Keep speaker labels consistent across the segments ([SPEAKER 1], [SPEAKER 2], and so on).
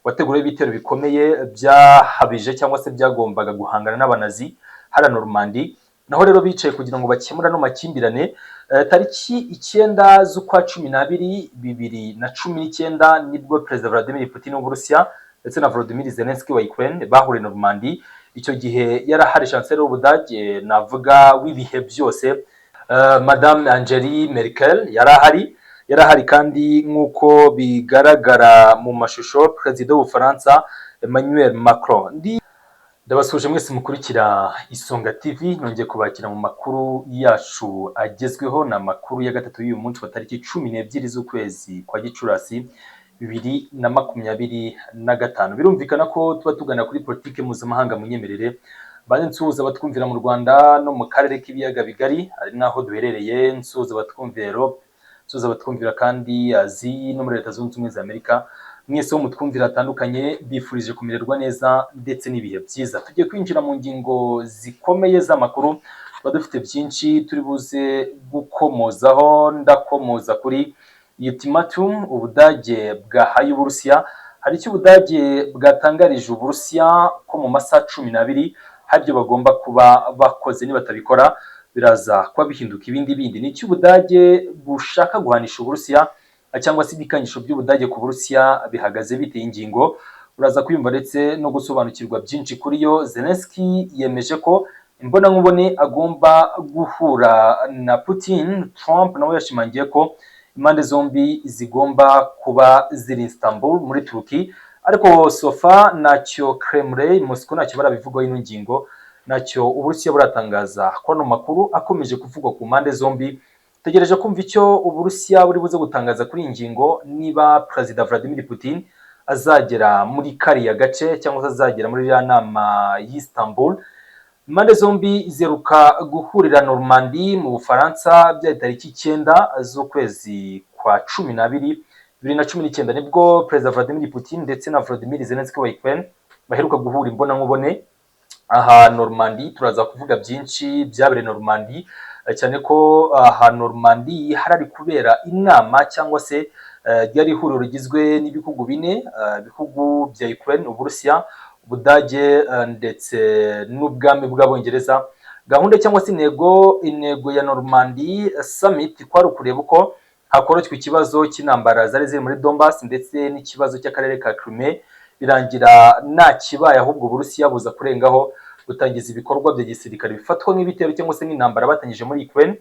[SPEAKER 1] wateguriwe ibitero bikomeye byahabije cyangwa se byagombaga guhangana n'abanazi hara Normandi. Naho rero bicaye kugira ngo bakemura no makimbirane. Tariki 9 z'ukwa 12 2019 nibwo Perezida Vladimir Putin w'Uburusiya ndetse na Volodymyr Zelensky wa Ukraine bahuriye Normandi. Icyo gihe yarahari chancellor w'Ubudage navuga w'ibihe byose, Madame Angela Merkel yarahari kandi nk'uko bigaragara mu mashusho Perezida w'Ubufaransa Emmanuel Macron. Ndabasuje mwese mukurikira Isonga TV, nongeye kubakira mu makuru yacu agezweho. Na makuru ya gatatu y'uyu munsi wa tariki 12 z'ukwezi kwa Gicurasi 2025. Birumvikana ko tuba tugana kuri politike mpuzamahanga mu nyemerere. Bane nsuhuza batwumvira mu Rwanda no mu karere k'ibiyaga bigari, ari naho duherereye. Nsuhuza batwumvira Europe, nsuhuza batwumvira kandi Aziya no muri Leta Zunze Ubumwe za Amerika. Mwese wo mutwumvira atandukanye, bifurije kumererwa neza ndetse n'ibihe byiza. Tugiye kwinjira mu ngingo zikomeye z'amakuru, badufite byinshi turi buze gukomozaho. Ndakomoza kuri ultimatum Ubudage bwahaye Uburusiya. Hari icyo Ubudage bwatangarije Uburusiya ko mu masaha 12 habyo bagomba kuba bakoze, nibatabikora biraza kuba bihinduka ibindi. Ni icyo Ubudage bushaka guhanisha Uburusiya cyangwa se ibikanyisho by'Ubudage ku Burusiya bihagaze biteye ingingo. Uraza kwiyumva ndetse no gusobanukirwa byinshi kuri yo. Zelensky yemeje ko imbona nkubone agomba guhura na Putin. Trump nawe yashimangiye ko impande zombi zigomba kuba ziri Istanbul muri Turki, ariko sofa nacyo Kremlin Moscow nacyo barabivugaho ino ngingo, nacyo Uburusiya buratangaza ko no makuru akomeje kuvugwa ku mpande zombi. Tegereje kumva icyo Uburusiya buri buze gutangaza kuri ingingo, niba Perezida Vladimir Putin azagera muri kariya gace cyangwa se azagera muri ya nama y'Istanbul. Impande zombi zeruka guhurira Normandi mu Bufaransa bya tariki 9 z'ukwezi kwa 12 2019 nibwo Perezida Vladimir Putin ndetse na Volodymyr Zelensky wa Ukraine baheruka guhura imbona nkubone aha Normandi. Turaza kuvuga byinshi byabereye Normandi, cyane ko aha Normandi harari kubera inama cyangwa se ryari ihuriro rigizwe n'ibihugu bine, ibihugu bya Ukraine, Uburusiya, Ubudage ndetse n'ubwami bw'Abongereza. Gahunda cyangwa se intego ya Normandi Summit kwari kureba uko hakorotwa ikibazo cy'intambara zari ziri muri Donbass ndetse n'ikibazo cy'akarere ka Crimea, birangira nta kibaye, ahubwo Uburusiya buza kurengaho gutangiza ibikorwa bya gisirikare bifatwa nk'ibitero cyangwa se nk'intambara batangije muri Ukraine.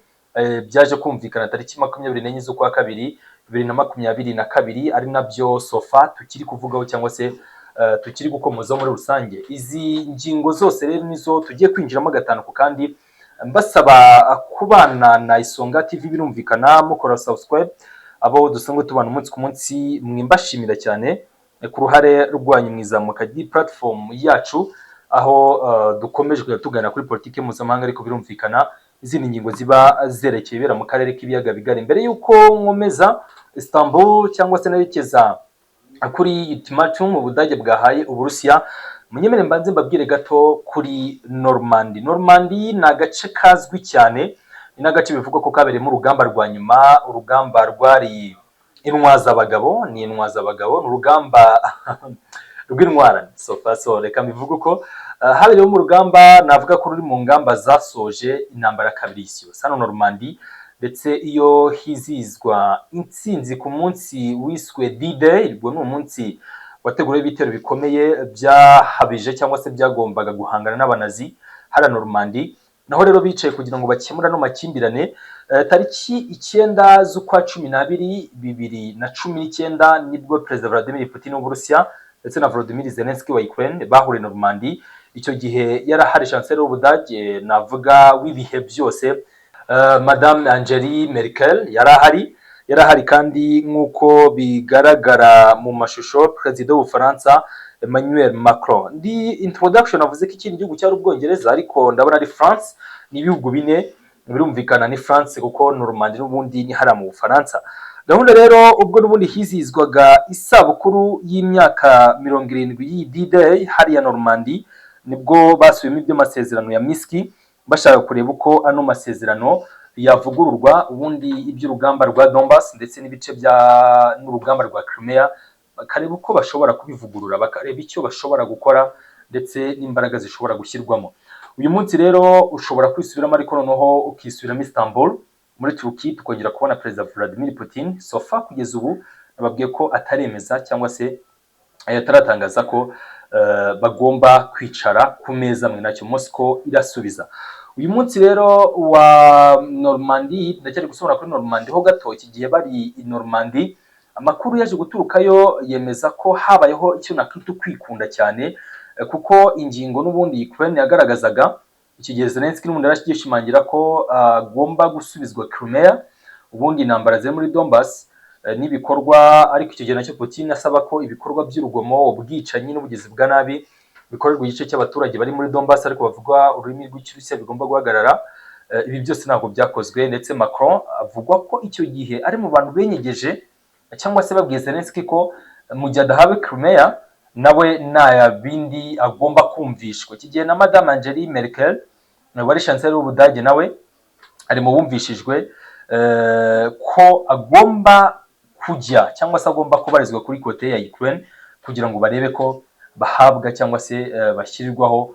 [SPEAKER 1] Byaje kumvikana tariki 24 z'ukwa 2 2022, ari nabyo sofa tukiri kuvugaho cyangwa se tukiri gukomozaho muri rusange. Izi ngingo zose rero nizo tugiye kwinjiramo gatanu ku kandi, mbasaba kubana na Isonga TV. Birumvikana mukora subscribe, abo dusanzwe tubana umunsi ku munsi, mwimbashimira cyane ku ruhare rwanyu mwizamuka di platform yacu, aho dukomeje kujya tugana kuri politike mpuzamahanga. Ariko birumvikana izindi ngingo ziba zerekeye ibera mu karere k'ibiyaga bigari. Mbere yuko nkomeza Istanbul cyangwa se nerekeza kuri ultimatum Ubudage bwahaye Uburusiya, munyemere mbanze mbabwire gato kuri Normandi. Normandi ni agace kazwi cyane, ni n'agace bivugwa ko kabereyemo urugamba rwa nyuma, urugamba rwari intwazabagabo, ni urugamba rw'intwarane. So reka mbivuge uko habereye mu rugamba, navuga ko ruri mu ngamba zasoje intambara kabiri y'isi yose hano Normandi. Ndetse iyo hizizwa intsinzi ku munsi wiswe D-Day, ubwo ni umunsi wateguriwe ibitero bikomeye byahabije cyangwa se byagombaga guhangana n'abanazi hara Normandi. Naho rero bicaye kugira ngo bakemura no makimbirane. Tariki 9 z'ukwa 12 2019 nibwo Perezida Vladimir Putin w'Uburusiya ndetse na Volodymyr Zelensky wa Ukraine bahuriye Normandi. Icyo gihe yarahari chancellor w'Ubudage navuga w'ibihe byose, Madame Angela Merkel yarahari kandi nk'uko bigaragara mu mashusho Perezida w'Ubufaransa Emmanuel Macron. Ndi introduction avuze ko ikindi gihugu cyari Ubwongereza, ariko ndabona ari France. Ni ibihugu bine, birumvikana ni France kuko Normandi n'ubundi ni hara mu Bufaransa. Gahunda rero ubwo n'ubundi hizizwaga isabukuru y'imyaka 70 y'i D-Day hariya Normandi, nibwo basubiyemo ibyo masezerano ya Minsk, bashaka kureba uko ano masezerano yavugururwa, ubundi iby'urugamba rwa Donbass ndetse n'ibice bya n'urugamba rwa Crimea bakareba uko bashobora kubivugurura, bakareba icyo bashobora gukora ndetse n'imbaraga zishobora gushyirwamo. Uyu munsi rero ushobora kwisubiramo ariko noneho ukisubiramo Istanbul muri Turkey, tukongera kubona Perezida Vladimir Putin. Sofa kugeza ubu nababwiye ko ataremeza cyangwa se ataratangaza ko bagomba kwicara ku meza amwe, nacyo Moscow irasubiza. Uyu munsi rero wa Normandy, ndacyari gusubira kuri Normandy ho gato. Iki gihe bari i Normandy, amakuru yaje guturukayo yemeza ko habayeho icyo nakwita kwikunda cyane, kuko ingingo n'ubundi Ukraine yagaragazaga iki gihe Zelensky n'ubundi yarashigishimangira ko agomba gusubizwa Crimea, ubundi intambara ziri muri Donbass n'ibikorwa, ariko icyo gihe nacyo Putin asaba ko ibikorwa by'urugomo, ubwicanyi n'ubugizi bwa nabi bikorerwa igice cy'abaturage bari muri Donbass ariko bavuga ururimi rw'Ikirusiya bigomba guhagarara. Ibi byose ntabwo byakozwe, ndetse Macron avugwa ko icyo gihe ari mu bantu benyegeje cyangwa se babwiye Zelensky ko mu gihe adahawe Crimea nawe nta bindi agomba kumvishwa. Iki gihe na Madame Angela Merkel wari chancelier w'Ubudage nawe ari mu bumvishijwe ko agomba kujya cyangwa se agomba kubarizwa kuri kote ya Ukraine kugira ngo barebe ko bahabwa cyangwa se bashyirirwaho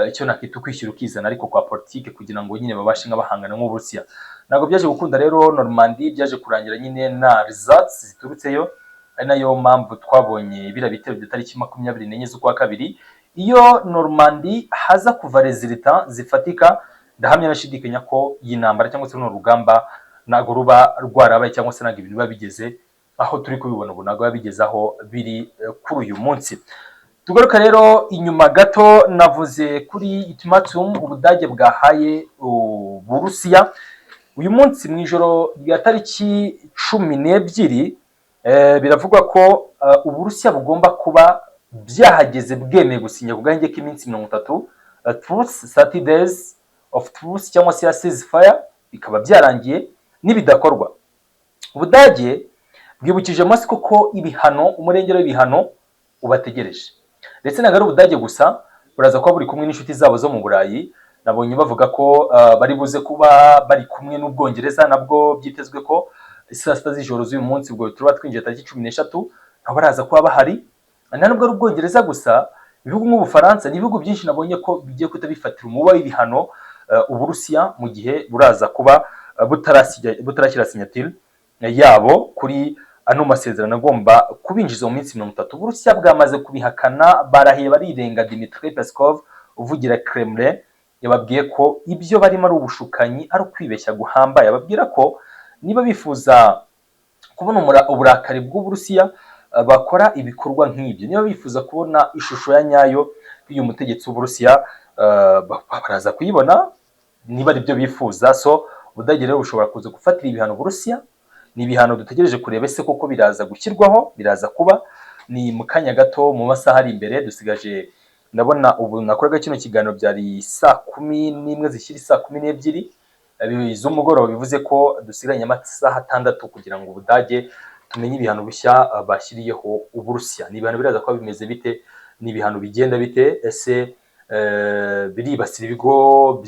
[SPEAKER 1] icyo nakita kwishyura ukizana ariko kwa politike, kugira ngo nyine babashe nk'abahangana n'Uburusiya. Ntabwo byaje gukunda rero. Normandy byaje kurangira nyine na results ziturutseyo, ari nayo mpamvu twabonye bira bitero by'itariki 24 z'ukwa kabiri. Iyo Normandy haza kuva resultat zifatika, ndahamya nashidikanya ko iyi ntambara cyangwa se no rugamba ntago ruba rwarabaye cyangwa se ntago ibintu biba bigeze aho turi kubibona ubu, ntago bigeze aho biri kuri uyu munsi. Tugaruka rero inyuma gato, navuze kuri ultimatum Ubudage bwahaye Uburusiya uyu munsi mu ijoro rya tariki 12. Biravugwa ko Uburusiya bugomba kuba byahageze bwemeye gusinya ku gahenge k'iminsi 30 truce, 30 days of truce cyangwa se ceasefire, bikaba byarangiye. Nibidakorwa, Ubudage bwibukije Moscow ko ibihano, umurengero w'ibihano ubategereje. Ndetse nagari Ubudage gusa, buraza kuba buri kumwe n'inshuti zabo zo mu Burayi. Nabonye bavuga ko bari buze kuba bari kumwe n'Ubwongereza, nabwo byitezwe ko saa sita z'ijoro z'uyu munsi, ubwo tuba twinjiye tariki 13, nabo baraza kuba bahari. Na nubwo ari Ubwongereza gusa, ibihugu nk'Ubufaransa n'ibihugu byinshi nabonye ko bigiye kutabifatira umuba w'ibihano Uburusiya mu gihe buraza kuba butarashyira signature yabo kuri ano masezerano agomba kubinjiza mu minsi 30. Uburusiya bwamaze kubihakana, barahiye barirenga. Dmitry Peskov uvugira Kremlin yababwiye ko ibyo barimo ari ubushukanyi, ari ukwibeshya guhambaye. Ababwira ko niba bifuza kubona uburakari bw'Uburusiya bakora ibikorwa nk'ibyo, niba bifuza kubona ishusho ya nyayo y'uyu mutegetsi w'Uburusiya baraza kuyibona niba ari byo bifuza. So Ubudage rero bushobora kuza gufatira ibihano Uburusiya. Ni ibihano dutegereje kureba ese koko biraza gushyirwaho, biraza kuba ni mu kanya gato, mu masaha ari imbere. Dusigaje, ndabona ubu nakoraga kino kiganiro byari saa 11 zishyira saa 12 z'umugoroba, bivuze ko dusiganye amasaha 6 kugira ngo Ubudage tumenye ibihano bishya bashyiriyeho Uburusiya. Ni ibihano biraza kuba bimeze bite, ni ibihano bigenda bite, ese biribasira ibigo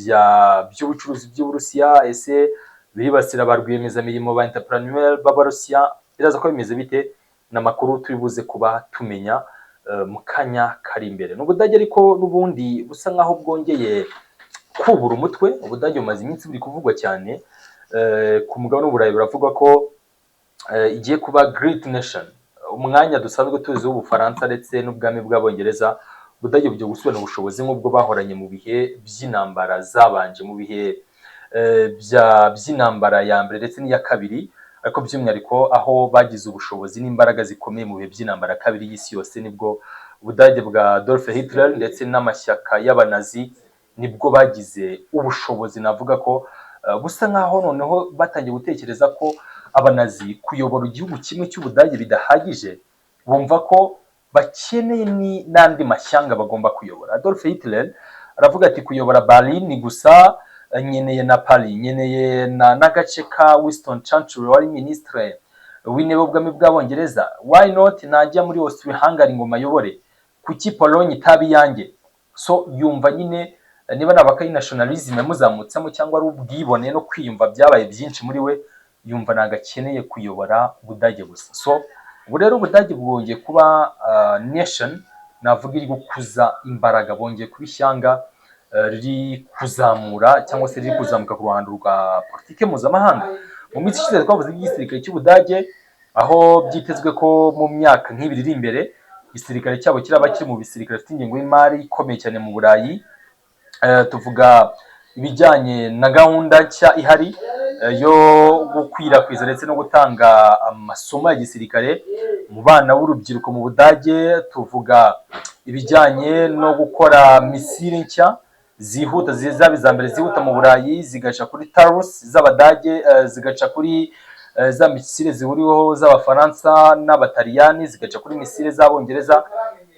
[SPEAKER 1] by'ubucuruzi by'Uburusiya, ese biribasira ba rwiyemezamirimo ba entrepreneur b'Abarusiya, biraza kuba bimeze bite? N'amakuru turi buze kuba tumenya mu kanya kari imbere. N'Ubudage ariko n'ubundi busa nkaho bwongeye kubura umutwe. Ubudage bumaze iminsi buri kuvugwa cyane ku mugabane w'Uburayi. Baravuga ko igiye kuba great nation, umwanya dusanzwe tuzi w'Ubufaransa ndetse n'ubwami bw'Abongereza. Ubudage bugiye gusubirana ubushobozi nk'ubwo bahoranye mu bihe by'intambara zabanje, mu bihe by'intambara ya mbere ndetse n'iya kabiri, ariko by'umwihariko aho bagize ubushobozi n'imbaraga zikomeye mu bihe by'intambara kabiri y'isi yose, nibwo Ubudage bwa Adolf Hitler ndetse n'amashyaka y'abanazi nibwo bagize ubushobozi. Navuga ko busa nkaho noneho batangiye gutekereza ko abanazi kuyobora igihugu kimwe cy'Ubudage bidahagije, bumva ko bakeneye n'andi mashyanga bagomba kuyobora. Adolf Hitler aravuga ati kuyobora Berlin ni gusa, nyeneye na Paris, nyeneye n'agace ka Winston Churchill wari ministre w'intebe w'ubwami bw'Abongereza. Why not najya muri Austria-Hungary ngo mayobore? Kuki Pologne itabi yanjye? So yumva nyine niba nabakayi nationalism yamuzamutsemo cyangwa ari ubwibone no kwiyumva byabaye byinshi muri we, yumva nagakeneye kuyobora Ubudage gusa. So ubu rero Ubudage bwongeye kuba nation navuga iri gukuza imbaraga, bongeye kuba ishyanga riri kuzamura cyangwa se riri kuzamuka ku ruhando rwa politike mpuzamahanga. Mu minsi ishize twavuze igisirikare cy'Ubudage, aho byitezwe ko mu myaka nk'ibiri iri imbere igisirikare cyabo kiraba kiri mu bisirikare bifite ingengo y'imari ikomeye cyane mu Burayi. Tuvuga ibijyanye na gahunda nshya ihari yo gukwirakwiza ndetse no gutanga amasomo ya gisirikare mu bana b'urubyiruko mu Budage. Tuvuga ibijyanye no gukora misile nshya zihuta, zaba iza mbere zihuta mu Burayi, zigaca kuri Taurus z'Abadage, zigaca kuri za misile zihuriweho z'Abafaransa n'Abataliyani, zigaca kuri misile z'Abongereza.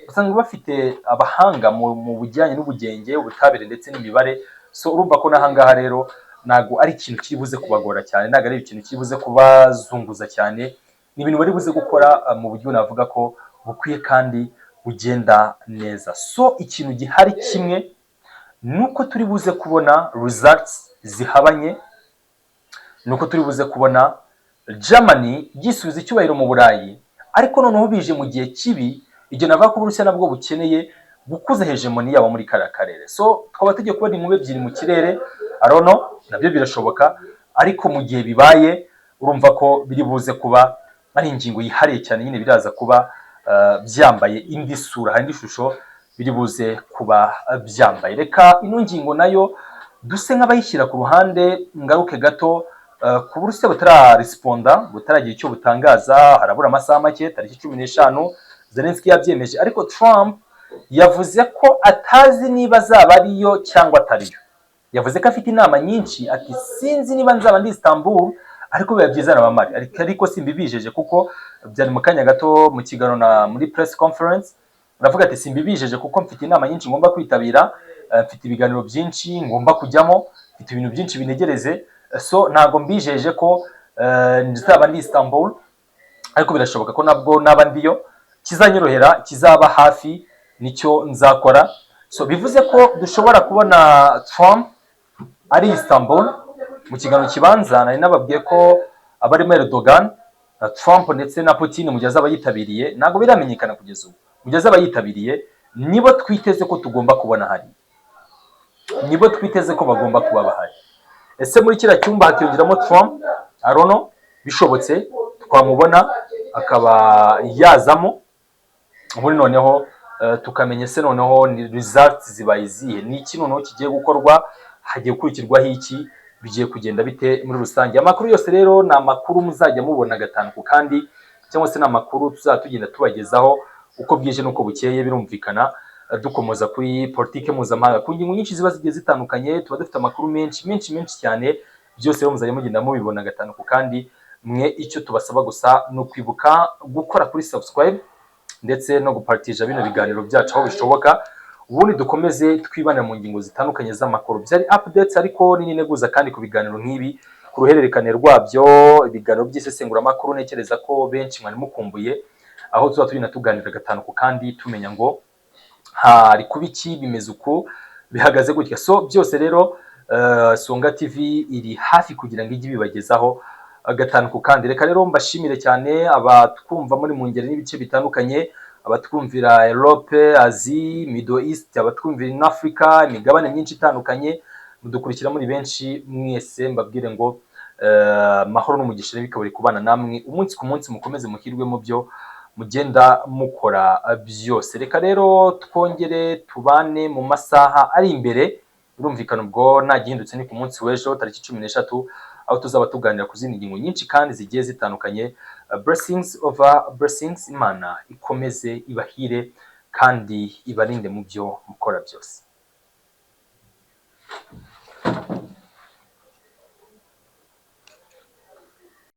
[SPEAKER 1] Usanga bafite abahanga mu bujyanye n'ubugenge, ubutabire ndetse n'imibare. So urumva ko n'ahangaha rero ntago ari ikintu kiri buze kubagora cyane, ntago ari ikintu kiri buze kubazunguza cyane. Ni ibintu bari buze gukora mu buryo navuga ko bukwiye kandi bugenda neza. So ikintu gihari kimwe nuko turi buze kubona results zihabanye, nuko turi buze kubona Germany gisubiza icyubahiro mu Burayi, ariko noneho bije mu gihe kibi. Ibyo navuga ko Uburusiya nabwo bukeneye gukuza hegemoni yabo muri kara karere. So twaba tugiye kubona inkube ebyiri mu kirere, arono nabyo birashoboka, ariko mu gihe bibaye urumva ko biri buze kuba ari ingingo yihariye cyane, nyine biraza kuba byambaye indi sura, indi shusho biri buze kuba byambaye. Reka ino ngingo nayo duse nk'abayishyira ku ruhande, ngaruke gato ku Burusiya butararesponda, butaragira icyo butangaza. Harabura amasaha make, tariki 15 Zelensky yabyemeje, ariko Trump yavuze ko atazi niba azaba ariyo cyangwa atariyo. Yavuze ko afite inama nyinshi, ati sinzi niba nzaba ndi Istanbul, ariko biba byiza nabamari. Ariko simbibijeje kuko byari mu kanya gato mu kiganiro muri press conference, aravuga ati simbibijeje kuko mfite inama nyinshi ngomba kwitabira, mfite ibiganiro byinshi ngomba kujyamo, mfite ibintu byinshi binegereze. So ntago mbijeje ko nzaba ndi Istanbul, ariko birashoboka ko nabwo naba ndiyo, kizanyorohera, kizaba hafi, nicyo nzakora. So bivuze ko dushobora kubona Trump ari Istanbul mu kiganiro kibanza. Nari nababwiye ko abarimo Erdogan, Trump ndetse na Putin mu gihe azaba yitabiriye, ntago biramenyekana kugeza ubu. Mu gihe azaba yitabiriye nibo twiteze ko tugomba kubona hari, nibo twiteze ko bagomba kuba bahari. Ese muri kiriya cyumba hakiyongeramo Trump, arono bishobotse twamubona akaba yazamo, muri noneho tukamenya se noneho ni results zibaye izihe, ni iki noneho kigiye gukorwa, hagiye gukurikirwaho iki, bigiye kugenda bite muri rusange. Amakuru yose rero ni amakuru muzajya mubona gatanu ku kandi, cyangwa se ni amakuru tuzatugenda tubagezaho uko bwije n'uko bukeye. Birumvikana dukomoza kuri politike mpuzamahanga ku ngingo nyinshi ziba zigiye zitandukanye, tuba dufite amakuru menshi cyane. Byose rero muzajya mugenda mubibona gatanu ku kandi. Mwe icyo tubasaba gusa no kwibuka gukora kuri subscribe ndetse no gupartija bino biganiro byacu aho bishoboka, ubundi dukomeze twibanira mu ngingo zitandukanye z'amakuru. Byari updates ariko nini neguza kandi ku biganiro nk'ibi, ku ruhererekane rwabyo, ibiganiro by'isesengura makuru. Nekereza ko benshi mwari mukumbuye, aho tuba tugenda tuganira gatanu ku kandi tumenya ngo hari kubiki, bimeze uku, bihagaze gutya. So byose rero Songa TV iri hafi kugira ngo ijye bibagezaho gatanu ku kandi. Reka rero mbashimire cyane abatwumva muri mu ngeri n'ibice bitandukanye, abatwumvira Europe, Asie, Middle East, abatwumvira in Africa, imigabane myinshi itandukanye, mudukurikira muri benshi. Mwese mbabwire ngo mahoro n'umugisha bikabari kubana namwe umunsi ku munsi, mukomeze muhirwe mu byo mugenda mukora byose. Reka rero twongere tubane mu masaha ari imbere, birumvikana ubwo nta gihindutse ni ku munsi w'ejo tariki 13, aho tuzaba tuganira ku zindi ngingo nyinshi kandi zigiye zitandukanye. Blessings over blessings. Imana ikomeze ibahire kandi ibarinde mu byo mukora byose.